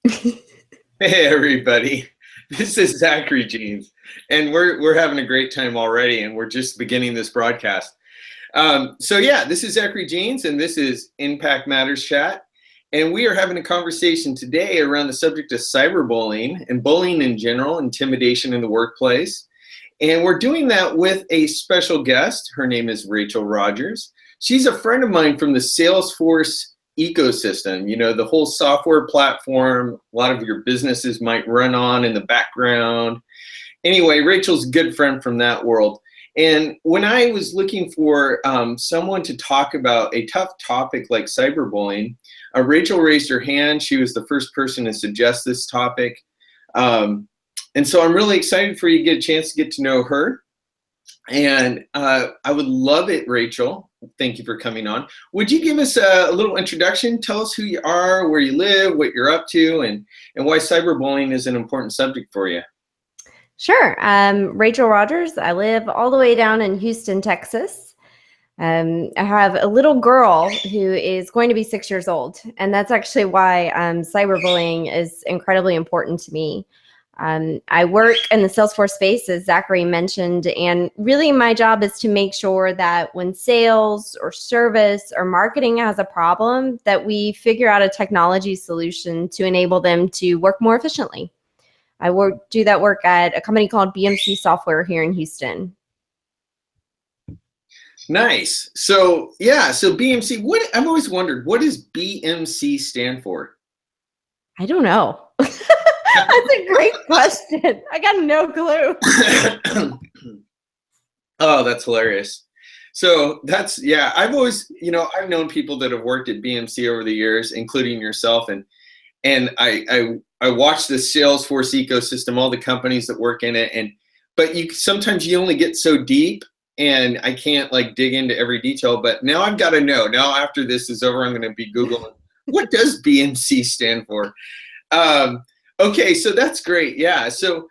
Hey everybody, this is Zachary Jeans, and we're having a great time already, and we're just beginning this broadcast. This is Zachary Jeans, and this is Impact Matters Chat, and we are having a conversation today around the subject of cyberbullying and bullying in general, intimidation in the workplace, and we're doing that with a special guest. Her name is Rachel Rogers. She's a friend of mine from the Salesforce ecosystem, the whole software platform a lot of your businesses might run on in the background. Anyway, Rachel's a good friend from that world. And when I was looking for someone to talk about a tough topic like cyberbullying, Rachel raised her hand. She was the first person to suggest this topic. And so I'm really excited for you to get a chance to get to know her. And I would love it, Rachel. Thank you for coming on. Would you give us a little introduction? Tell us who you are, where you live, what you're up to, and why cyberbullying is an important subject for you. Sure. Rachel Rogers. I live all the way down in Houston, Texas. I have a little girl who is going to be 6 years old, and that's actually why cyberbullying is incredibly important to me. I work in the Salesforce space, as Zachary mentioned, and really my job is to make sure that when sales or service or marketing has a problem, that we figure out a technology solution to enable them to work more efficiently. I do that work at a company called BMC Software here in Houston. Nice. So BMC, I've always wondered, what does BMC stand for? I don't know. That's a great question. I got no clue. Oh, that's hilarious. So I've always, I've known people that have worked at BMC over the years, including yourself, and I watch the Salesforce ecosystem, all the companies that work in it, but sometimes you only get so deep, and I can't dig into every detail. But now I've got to know. Now after this is over, I'm going to be Googling what does BMC stand for. Okay, so that's great. Yeah, so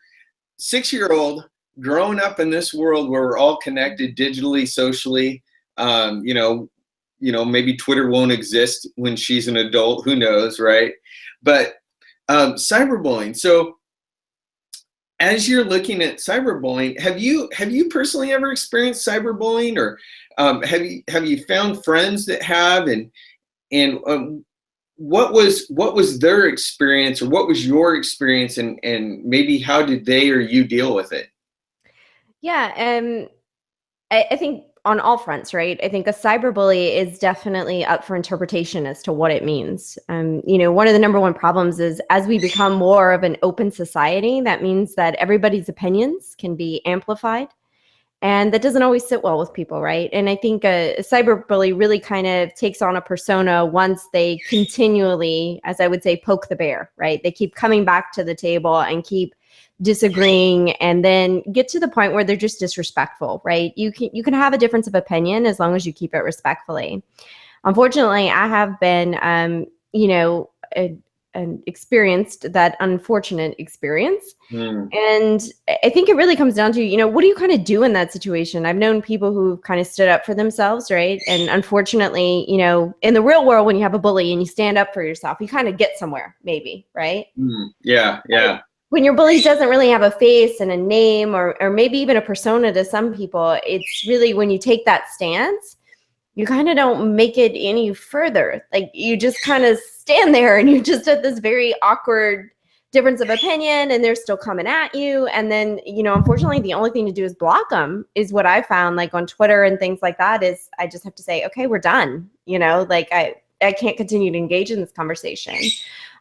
6-year-old growing up in this world where we're all connected digitally, socially. Maybe Twitter won't exist when she's an adult. Who knows, right? But cyberbullying. So as you're looking at cyberbullying, have you personally ever experienced cyberbullying, or have you found friends that have, and what was their experience, or what was your experience, and maybe how did they or you deal with it? Yeah, I think on all fronts, right? I think a cyberbully is definitely up for interpretation as to what it means. One of the number one problems is as we become more of an open society, that means that everybody's opinions can be amplified. And that doesn't always sit well with people, right? And I think a cyberbully really kind of takes on a persona once they continually, as I would say, poke the bear, right? They keep coming back to the table and keep disagreeing, and then get to the point where they're just disrespectful, right? You can have a difference of opinion as long as you keep it respectfully. Unfortunately, I have been, experienced that unfortunate experience. And I think it really comes down to, what do you kind of do in that situation? I've known people who kind of stood up for themselves, right? And unfortunately, in the real world, when you have a bully and you stand up for yourself, you kind of get somewhere, maybe, right? Yeah. When your bully doesn't really have a face and a name, or maybe even a persona to some people, it's really when you take that stance, you kind of don't make it any further. You just kind of stand there and you're just at this very awkward difference of opinion, and they're still coming at you. And then, unfortunately, the only thing to do is block them, is what I found, on Twitter and things like that, is I just have to say, okay, we're done. I can't continue to engage in this conversation.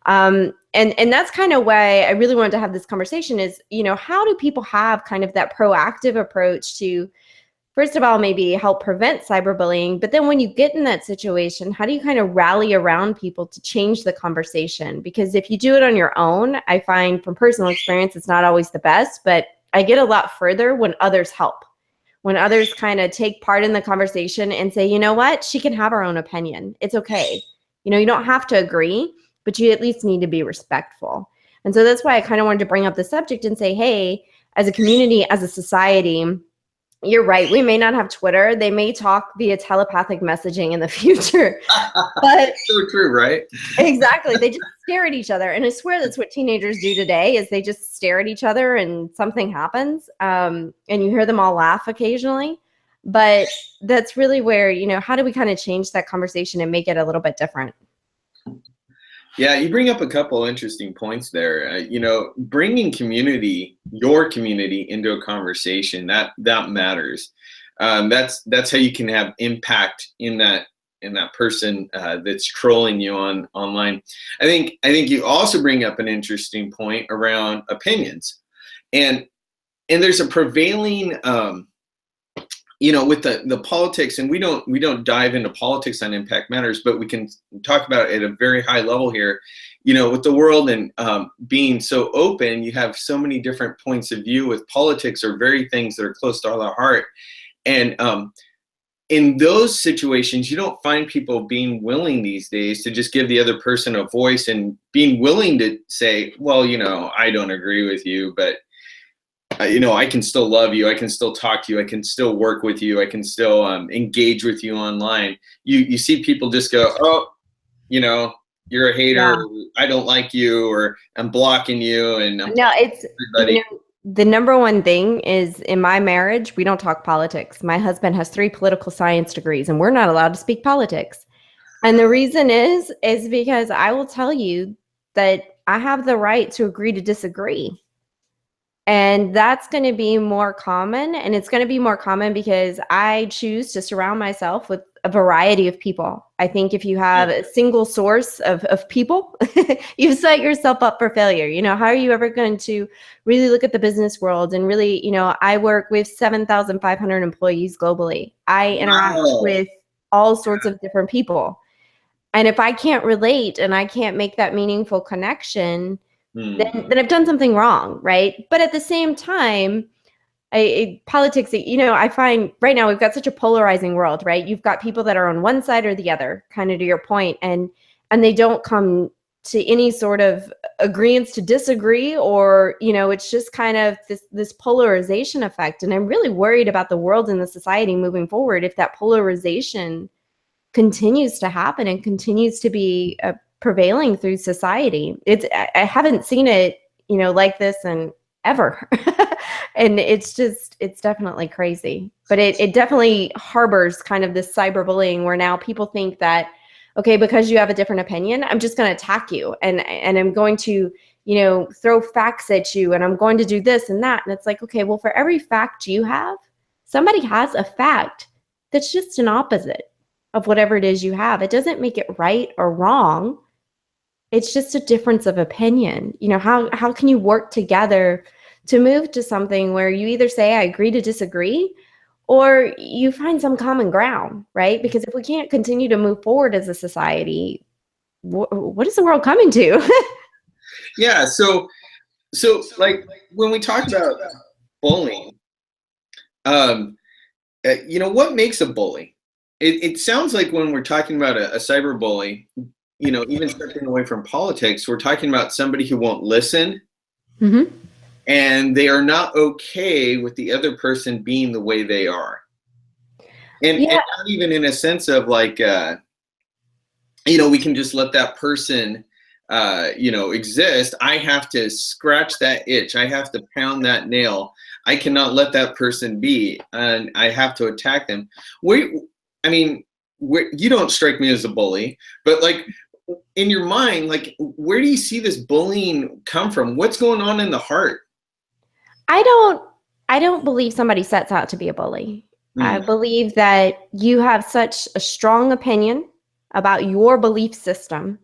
And that's kind of why I really wanted to have this conversation is, how do people have kind of that proactive approach to, first of all, maybe help prevent cyberbullying, but then when you get in that situation, how do you kind of rally around people to change the conversation? Because if you do it on your own, I find from personal experience, it's not always the best, but I get a lot further when others help. When others kind of take part in the conversation and say, you know what, she can have her own opinion. It's okay. You don't have to agree, but you at least need to be respectful. And so that's why I kind of wanted to bring up the subject and say, hey, as a community, as a society, You're right. We may not have Twitter. They may talk via telepathic messaging in the future. But so true, right? exactly. They just stare at each other. And I swear that's what teenagers do today is they just stare at each other and something happens. And you hear them all laugh occasionally. But that's really where, you know, how do we kind of change that conversation and make it a little bit different? Yeah, you bring up a couple interesting points there. You know, bringing community, your community, into a conversation that matters. That's how you can have impact in that person that's trolling you online. I think you also bring up an interesting point around opinions, and there's a prevailing. You know, with the politics, and we don't dive into politics on Impact Matters, but we can talk about it at a very high level here. You know, with the world and being so open, you have so many different points of view with politics or very things that are close to our heart. And in those situations, you don't find people being willing these days to just give the other person a voice and being willing to say, well, you know, I don't agree with you, but you know, I can still love you. I can still talk to you. I can still work with you. I can still engage with you online. You see people just go, oh, you know, you're a hater. Yeah. I don't like you, or I'm blocking you. And no, it's everybody. You know, the number one thing is in my marriage, we don't talk politics. My husband has 3 political science degrees, and we're not allowed to speak politics. And the reason is because I will tell you that I have the right to agree to disagree. And that's going to be more common. And it's going to be more common because I choose to surround myself with a variety of people. I think if you have a single source of people, you set yourself up for failure. You know, how are you ever going to really look at the business world and really, you know, I work with 7,500 employees globally. I interact with all sorts of different people. And if I can't relate and I can't make that meaningful connection, then I've done something wrong, right? But at the same time, politics, you know, I find right now we've got such a polarizing world, right? You've got people that are on one side or the other, kind of to your point, and they don't come to any sort of agreements to disagree, or, you know, it's just kind of this polarization effect. And I'm really worried about the world and the society moving forward if that polarization continues to happen and continues to be prevailing through society. I haven't seen it, you know, like this in ever. And it's definitely crazy. But it definitely harbors kind of this cyberbullying where now people think that, okay, because you have a different opinion, I'm just going to attack you and I'm going to, you know, throw facts at you and I'm going to do this and that. And it's like, okay, well, for every fact you have, somebody has a fact that's just an opposite of whatever it is you have. It doesn't make it right or wrong. It's just a difference of opinion. You know, how can you work together to move to something where you either say, I agree to disagree, or you find some common ground, right? Because if we can't continue to move forward as a society, what is the world coming to? Yeah. So like when we talk about bullying, you know, what makes a bully? It sounds like when we're talking about a cyber bully, you know, even stepping away from politics, we're talking about somebody who won't listen, and they are not okay with the other person being the way they are. And not even in a sense of like, you know, we can just let that person, you know, exist. I have to scratch that itch. I have to pound that nail. I cannot let that person be, and I have to attack them. I mean, you don't strike me as a bully, but like in your mind, like where do you see this bullying come from? What's going on in the heart? I don't believe somebody sets out to be a bully. I believe that you have such a strong opinion about your belief system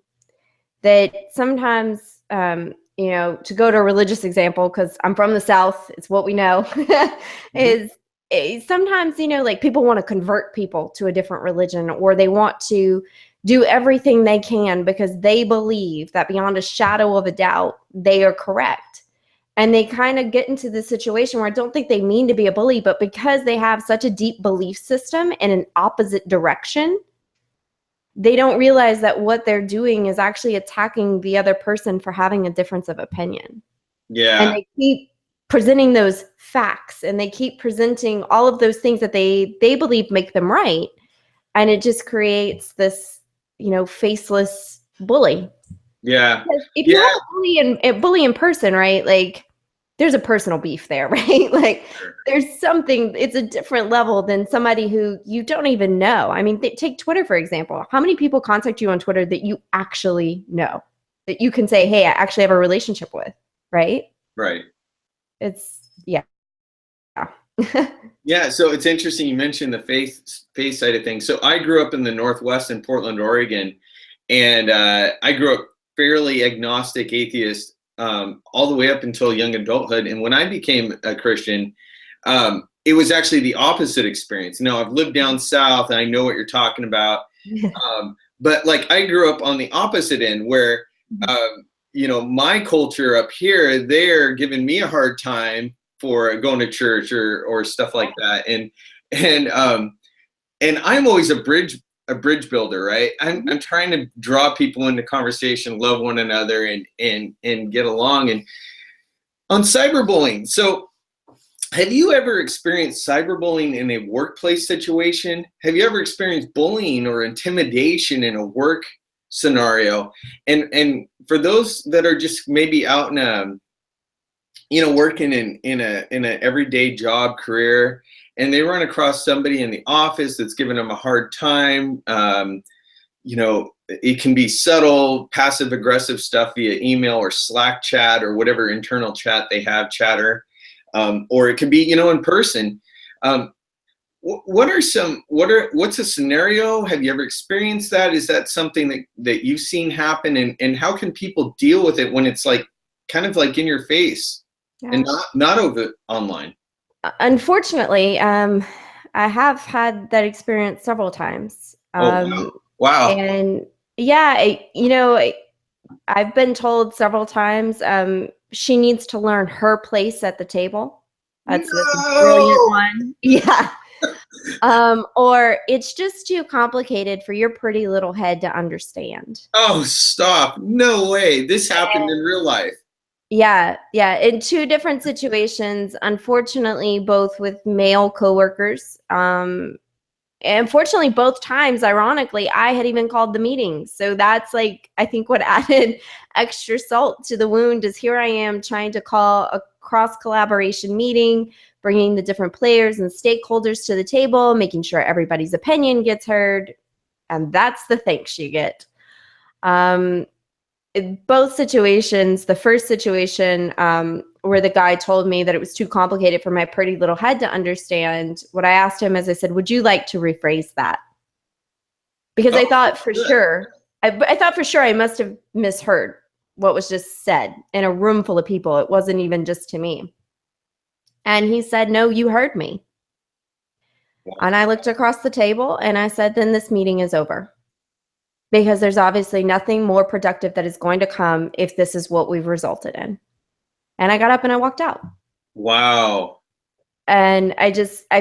that sometimes, you know, to go to a religious example, because I'm from the South, it's what we know, is sometimes, you know, like people want to convert people to a different religion, or they want to do everything they can because they believe that beyond a shadow of a doubt, they are correct. And they kind of get into the situation where I don't think they mean to be a bully, but because they have such a deep belief system in an opposite direction, they don't realize that what they're doing is actually attacking the other person for having a difference of opinion. Yeah. And they keep presenting those facts, and they keep presenting all of those things that they believe make them right. And it just creates this, faceless bully. Yeah. Because if you have a bully in person, right? Like, there's a personal beef there, right? Like, there's something, it's a different level than somebody who you don't even know. I mean, take Twitter, for example. How many people contact you on Twitter that you actually know, that you can say, hey, I actually have a relationship with, right? Right. It's, yeah. Yeah, so it's interesting you mentioned the faith side of things. So I grew up in the Northwest in Portland, Oregon, and I grew up fairly agnostic, atheist, all the way up until young adulthood. And when I became a Christian, it was actually the opposite experience. Now, I've lived down south, and I know what you're talking about. But like, I grew up on the opposite end, where my culture up here, they're giving me a hard time for going to church or stuff like that. And I'm always a bridge builder, right? I'm trying to draw people into conversation, love one another, and get along. And on cyberbullying, so have you ever experienced cyberbullying in a workplace situation? Have you ever experienced bullying or intimidation in a work scenario? And for those that are just maybe out in a working in a everyday job career, and they run across somebody in the office that's giving them a hard time, it can be subtle, passive aggressive stuff via email or Slack chat or whatever internal chat they have, Chatter, or it could be, in person. What's a scenario? Have you ever experienced that? Is that something that you've seen happen? And how can people deal with it when it's like kind of like in your face? Yeah. And not over online? Unfortunately, I have had that experience several times. Wow. And yeah, I've been told several times she needs to learn her place at the table. That's a brilliant one. Yeah. Or it's just too complicated for your pretty little head to understand. Oh, stop. No way. This happened in real life. Yeah. In two different situations, unfortunately, both with male coworkers. Unfortunately, both times, ironically, I had even called the meetings. So that's like, I think what added extra salt to the wound is here I am trying to call a cross collaboration meeting, bringing the different players and stakeholders to the table, making sure everybody's opinion gets heard. And that's the thanks you get. In both situations, the first situation where the guy told me that it was too complicated for my pretty little head to understand, what I asked him is, I said, would you like to rephrase that? Because I thought for sure, I thought for sure I must have misheard what was just said in a room full of people. It wasn't even just to me. And he said, no, you heard me. And I looked across the table and I said, then this meeting is over. Because there's obviously nothing more productive that is going to come if this is what we've resulted in. And I got up and I walked out. Wow. And I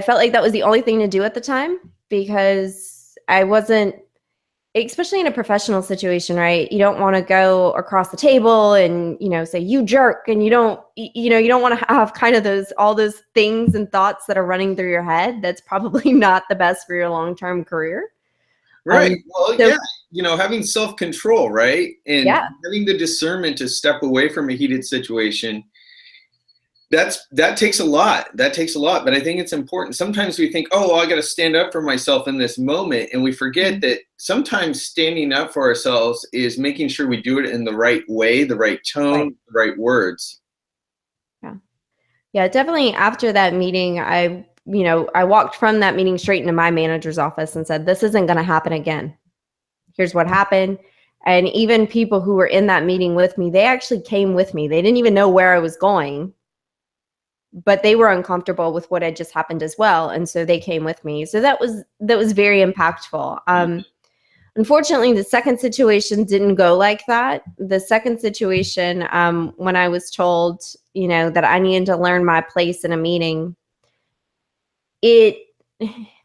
felt like that was the only thing to do at the time, because I wasn't, especially in a professional situation, right? You don't want to go across the table and, say you jerk, and you don't want to have kind of all those things and thoughts that are running through your head. That's probably not the best for your long-term career. Right. Having self-control, right? And having the discernment to step away from a heated situation, that takes a lot. But I think it's important. Sometimes we think, I got to stand up for myself in this moment. And we forget that sometimes standing up for ourselves is making sure we do it in the right way, the right tone, the right words. Yeah, definitely. After that meeting, I walked from that meeting straight into my manager's office and said, this isn't going to happen again. Here's what happened. And even people who were in that meeting with me, they actually came with me. They didn't even know where I was going, but they were uncomfortable with what had just happened as well. And so they came with me. So that was very impactful. Unfortunately, the second situation didn't go like that. The second situation, when I was told, that I needed to learn my place in a meeting,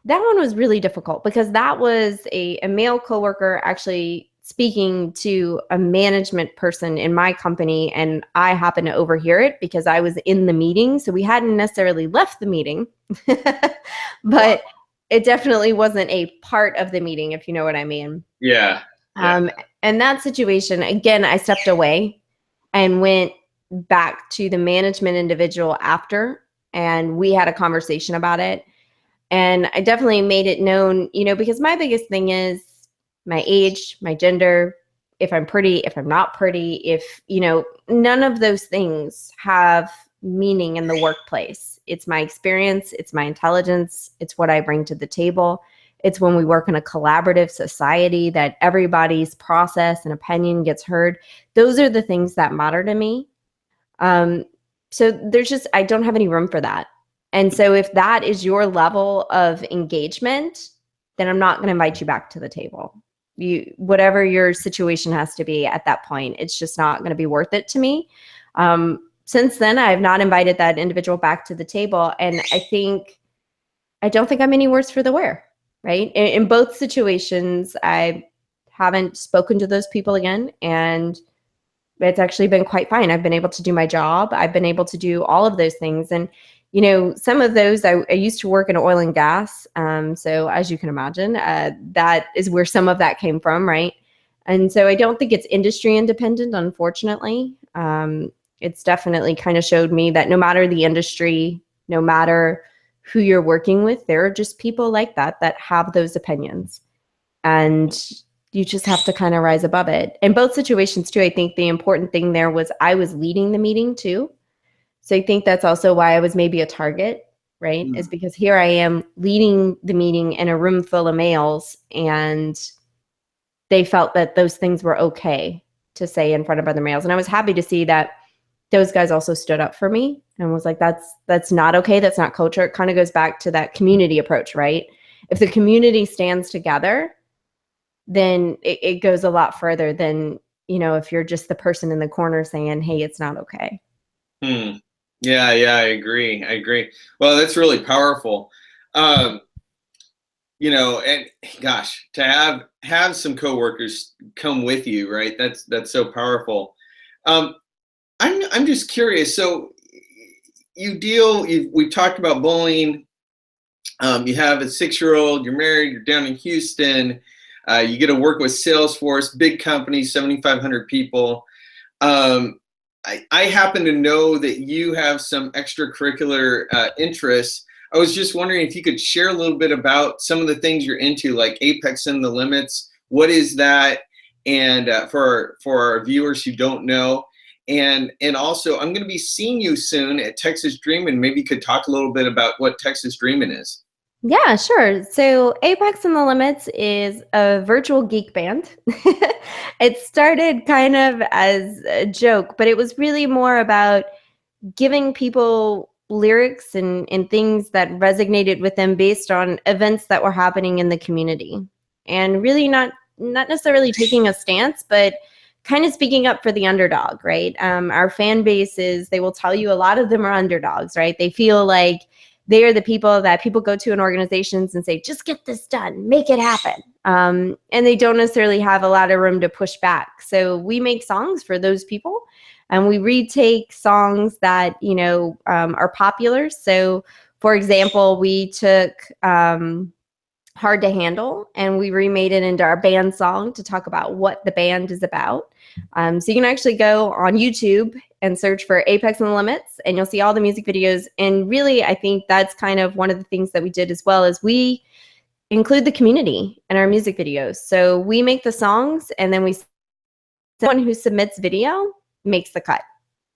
that one was really difficult, because that was a male coworker actually speaking to a management person in my company, and I happened to overhear it because I was in the meeting. So we hadn't necessarily left the meeting, but it definitely wasn't a part of the meeting, if you know what I mean. Yeah. And that situation, again, I stepped away and went back to the management individual after, and we had a conversation about it. And I definitely made it known, because my biggest thing is my age, my gender, if I'm pretty, if I'm not pretty, if, none of those things have meaning in the workplace. It's my experience, it's my intelligence, it's what I bring to the table. It's when we work in a collaborative society that everybody's process and opinion gets heard. Those are the things that matter to me. So I don't have any room for that. And so if that is your level of engagement, then I'm not going to invite you back to the table. Whatever your situation has to be at that point, it's just not going to be worth it to me. Since then, I have not invited that individual back to the table. And I don't think I'm any worse for the wear, right? In both situations, I haven't spoken to those people again. And it's actually been quite fine. I've been able to do my job. I've been able to do all of those things. And some of those, I used to work in oil and gas. So as you can imagine, that is where some of that came from, right? And so I don't think it's industry independent, unfortunately. It's definitely kind of showed me that no matter the industry, no matter who you're working with, there are just people like that have those opinions. And you just have to kind of rise above it. In both situations too, I think the important thing there was I was leading the meeting too. So I think that's also why I was maybe a target, right? Is because here I am leading the meeting in a room full of males, and they felt that those things were okay to say in front of other males. And I was happy to see that those guys also stood up for me and was like, that's not okay. That's not culture. It kind of goes back to that community approach, right? If the community stands together, then it goes a lot further than, if you're just the person in the corner saying, hey, it's not okay. Yeah, I agree. Well, that's really powerful. And gosh, to have some coworkers come with you, right? That's so powerful. I'm just curious. So we talked about bullying. You have a 6-year-old, you're married, you're down in Houston. You get to work with Salesforce, big company, 7,500 people. I happen to know that you have some extracurricular interests. I was just wondering if you could share a little bit about some of the things you're into, like Apex and the Limits. What is that? And for our viewers who don't know, and also I'm going to be seeing you soon at Texas Dreamin'. Maybe you could talk a little bit about what Texas Dreamin' is. Yeah, sure. So Apex and the Limits is a virtual geek band. It started kind of as a joke, but it was really more about giving people lyrics and things that resonated with them based on events that were happening in the community. And really not necessarily taking a stance, but kind of speaking up for the underdog, right? Our fan bases, they will tell you a lot of them are underdogs, right? They feel like they are the people that people go to in organizations and say, just get this done, make it happen. And they don't necessarily have a lot of room to push back. So we make songs for those people, and we retake songs that, are popular. So for example, we took Hard to Handle and we remade it into our band song to talk about what the band is about. So you can actually go on YouTube and search for Apex and the Limits, and you'll see all the music videos. And really, I think that's kind of one of the things that we did as well, is we include the community in our music videos. So we make the songs, and then someone who submits video makes the cut.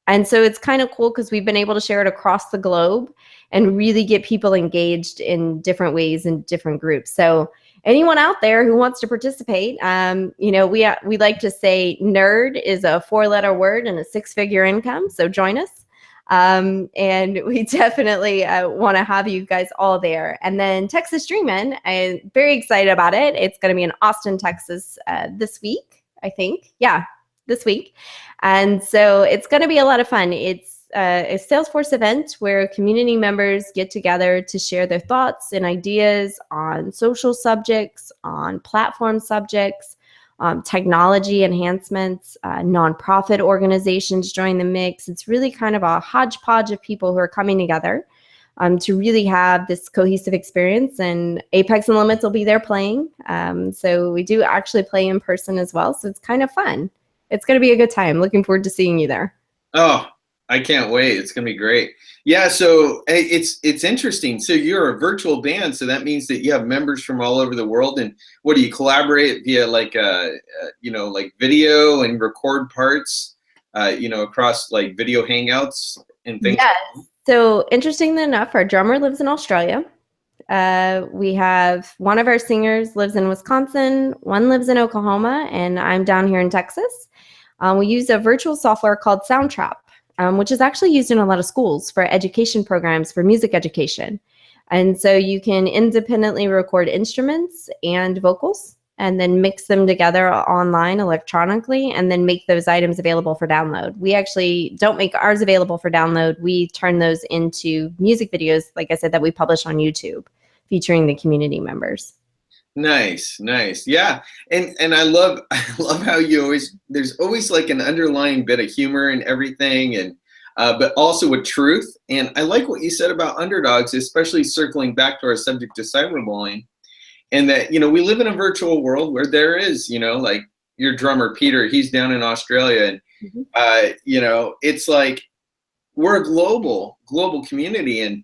And so it's kind of cool because we've been able to share it across the globe and really get people engaged in different ways in different groups. So anyone out there who wants to participate, we like to say nerd is a 4-letter word and a 6-figure income. So join us. And we definitely want to have you guys all there. And then Texas Dreamin', I'm very excited about it. It's going to be in Austin, Texas this week, I think. Yeah, this week. And so it's going to be a lot of fun. It's a Salesforce event where community members get together to share their thoughts and ideas on social subjects, on platform subjects, technology enhancements, nonprofit organizations join the mix. It's really kind of a hodgepodge of people who are coming together to really have this cohesive experience. And Apex and Limits will be there playing. So we do actually play in person as well. So it's kind of fun. It's going to be a good time. Looking forward to seeing you there. Oh, I can't wait. It's going to be great. Yeah, so it's interesting. So you're a virtual band, so that means that you have members from all over the world. And what do you collaborate via, like like video and record parts, across like video hangouts and things? Yes. So interestingly enough, our drummer lives in Australia. We have one of our singers lives in Wisconsin, one lives in Oklahoma, and I'm down here in Texas. We use a virtual software called Soundtrap, which is actually used in a lot of schools for education programs for music education. And so you can independently record instruments and vocals and then mix them together online electronically and then make those items available for download. We actually don't make ours available for download. We turn those into music videos, like I said, that we publish on YouTube featuring the community members. Nice. Yeah. And I love how there's always like an underlying bit of humor and everything, and but also with truth. And I like what you said about underdogs, especially circling back to our subject of cyberbullying, and that, we live in a virtual world where there is, like your drummer, Peter, he's down in Australia, and it's like we're a global community, and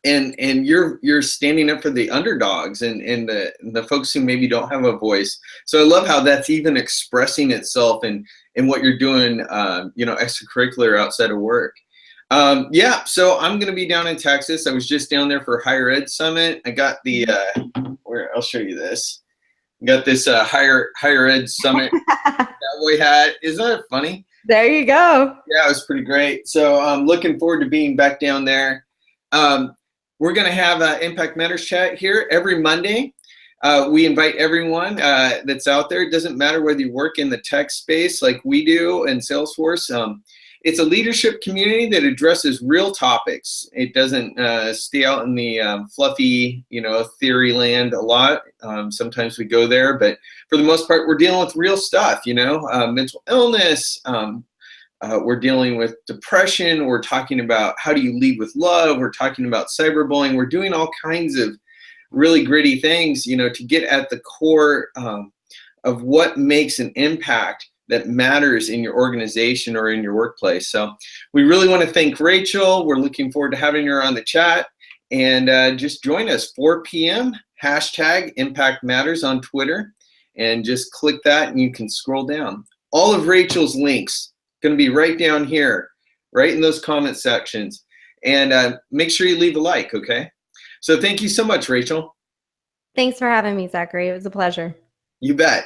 and you're standing up for the underdogs and the folks who maybe don't have a voice. So I love how that's even expressing itself in what you're doing, extracurricular outside of work. So I'm going to be down in Texas. I was just down there for Higher Ed Summit. I got the I'll show you this. I got this Higher Ed Summit cowboy hat. Isn't that funny? There you go. Yeah, it was pretty great. So I'm looking forward to being back down there. We're going to have an Impact Matters chat here every Monday. We invite everyone that's out there. It doesn't matter whether you work in the tech space like we do in Salesforce. It's a leadership community that addresses real topics. It doesn't stay out in the fluffy, theory land a lot. Sometimes we go there, but for the most part, we're dealing with real stuff, mental illness. We're dealing with depression. We're talking about how do you lead with love. We're talking about cyberbullying. We're doing all kinds of really gritty things, to get at the core of what makes an impact that matters in your organization or in your workplace. So we really want to thank Rachel. We're looking forward to having her on the chat, and just join us 4 p.m. #Impact Matters on Twitter, and just click that and you can scroll down. All of Rachel's links going to be right down here, right in those comment sections. And make sure you leave a like, okay? So thank you so much, Rachel. Thanks for having me, Zachary. It was a pleasure. You bet.